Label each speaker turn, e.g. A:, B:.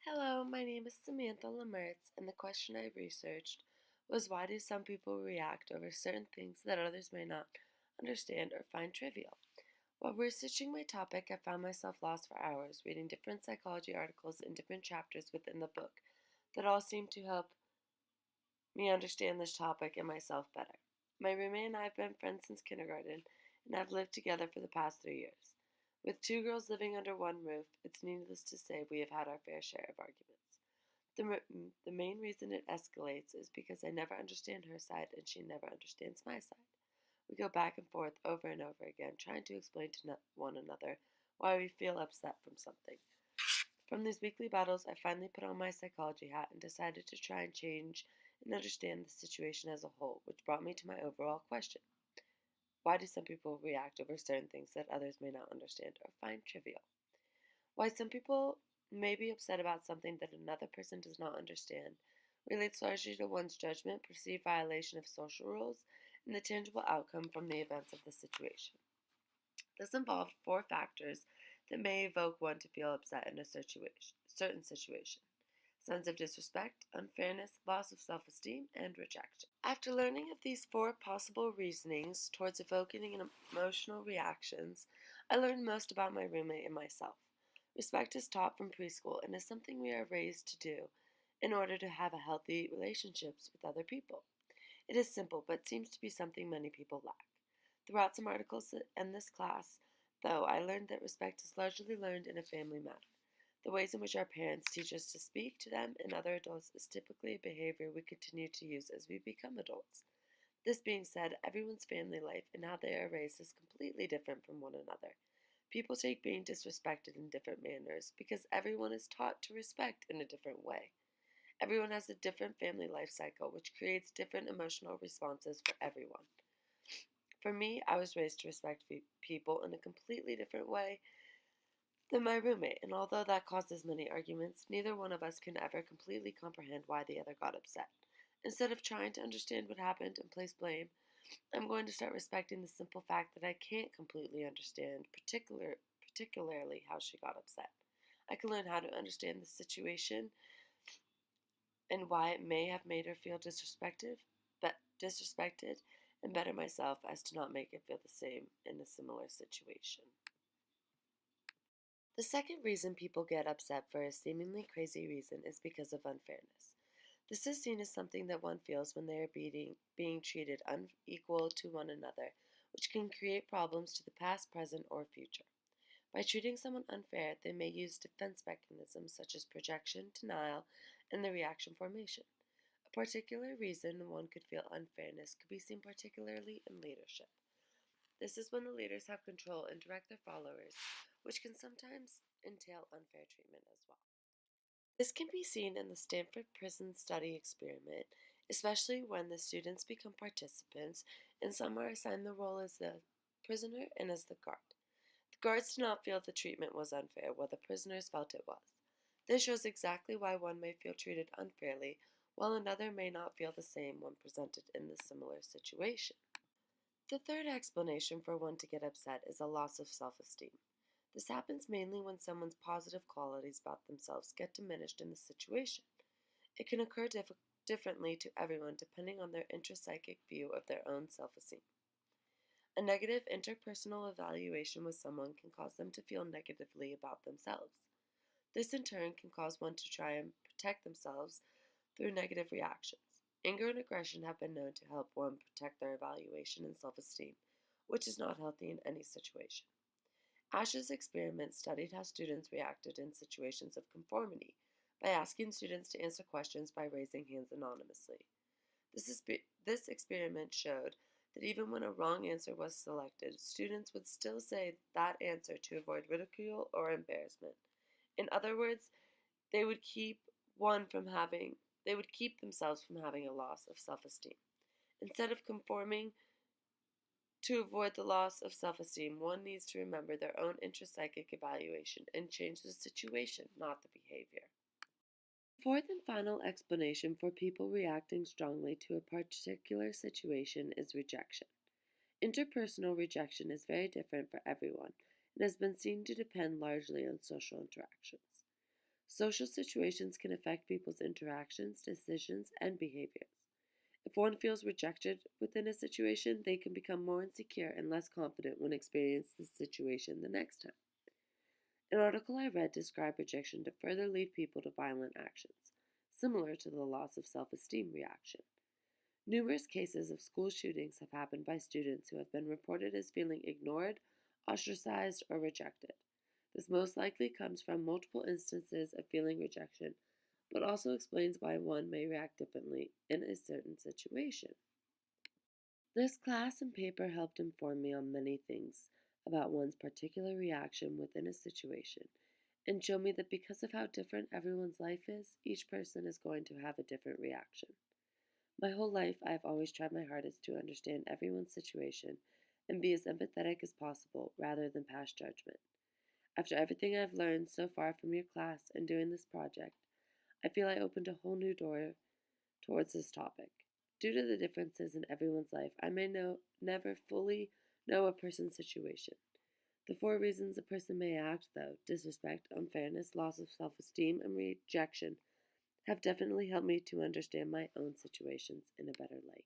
A: Hello, my name is Samantha Lemertz, and the question I researched was why do some people react over certain things that others may not understand or find trivial? While researching my topic, I found myself lost for hours reading different psychology articles in different chapters within the book that all seemed to help me understand this topic and myself better. My roommate and I have been friends since kindergarten and have lived together for the past 3 years. With two girls living under one roof, it's needless to say we have had our fair share of arguments. The main reason it escalates is because I never understand her side and she never understands my side. We go back and forth over and over again, trying to explain to one another why we feel upset from something. From these weekly battles, I finally put on my psychology hat and decided to try and change and understand the situation as a whole, which brought me to my overall question. Why do some people react over certain things that others may not understand or find trivial? Why some people may be upset about something that another person does not understand relates largely to one's judgment, perceived violation of social rules, and the tangible outcome from the events of the situation. This involved four factors that may evoke one to feel upset in a certain situation: sense of disrespect, unfairness, loss of self esteem, and rejection. After learning of these four possible reasonings towards evoking emotional reactions, I learned most about my roommate and myself. Respect is taught from preschool and is something we are raised to do in order to have a healthy relationships with other people. It is simple, but seems to be something many people lack. Throughout some articles in this class, though, I learned that respect is largely learned in a family matter. The ways in which our parents teach us to speak to them and other adults is typically a behavior we continue to use as we become adults. This being said, everyone's family life and how they are raised is completely different from one another. People take being disrespected in different manners because everyone is taught to respect in a different way. Everyone has a different family life cycle, which creates different emotional responses for everyone. For me, I was raised to respect people in a completely different way than my roommate, and although that causes many arguments, neither one of us can ever completely comprehend why the other got upset. Instead of trying to understand what happened and place blame, I'm going to start respecting the simple fact that I can't completely understand, particularly how she got upset. I can learn how to understand the situation and why it may have made her feel disrespected, and better myself as to not make her feel the same in a similar situation. The second reason people get upset for a seemingly crazy reason is because of unfairness. This is seen as something that one feels when they are being treated unequal to one another, which can create problems to the past, present, or future. By treating someone unfair, they may use defense mechanisms such as projection, denial, and the reaction formation. A particular reason one could feel unfairness could be seen particularly in leadership. This is when the leaders have control and direct their followers, which can sometimes entail unfair treatment as well. This can be seen in the Stanford Prison Study experiment, especially when the students become participants and some are assigned the role as the prisoner and as the guard. The guards did not feel the treatment was unfair, while the prisoners felt it was. This shows exactly why one may feel treated unfairly, while another may not feel the same when presented in the similar situation. The third explanation for one to get upset is a loss of self-esteem. This happens mainly when someone's positive qualities about themselves get diminished in the situation. It can occur differently to everyone depending on their intrapsychic view of their own self-esteem. A negative interpersonal evaluation with someone can cause them to feel negatively about themselves. This in turn can cause one to try and protect themselves through negative reactions. Anger and aggression have been known to help one protect their evaluation and self-esteem, which is not healthy in any situation. Ash's experiment studied how students reacted in situations of conformity by asking students to answer questions by raising hands anonymously. This experiment showed that even when a wrong answer was selected, students would still say that answer to avoid ridicule or embarrassment. In other words, they would keep one from having they would keep themselves from having a loss of self-esteem. Instead of conforming to avoid the loss of self-esteem, one needs to remember their own intrapsychic evaluation and change the situation, not the behavior. The fourth and final explanation for people reacting strongly to a particular situation is rejection. Interpersonal rejection is very different for everyone and has been seen to depend largely on social interactions. Social situations can affect people's interactions, decisions, and behaviors. If one feels rejected within a situation, they can become more insecure and less confident when experiencing the situation the next time. An article I read described rejection to further lead people to violent actions, similar to the loss of self esteem reaction. Numerous cases of school shootings have happened by students who have been reported as feeling ignored, ostracized, or rejected. This most likely comes from multiple instances of feeling rejection, but also explains why one may react differently in a certain situation. This class and paper helped inform me on many things about one's particular reaction within a situation and show me that because of how different everyone's life is, each person is going to have a different reaction. My whole life, I have always tried my hardest to understand everyone's situation and be as empathetic as possible rather than pass judgment. After everything I've learned so far from your class and doing this project, I feel I opened a whole new door towards this topic. Due to the differences in everyone's life, I may never fully know a person's situation. The four reasons a person may act, though disrespect, unfairness, loss of self esteem, and rejection have definitely helped me to understand my own situations in a better light.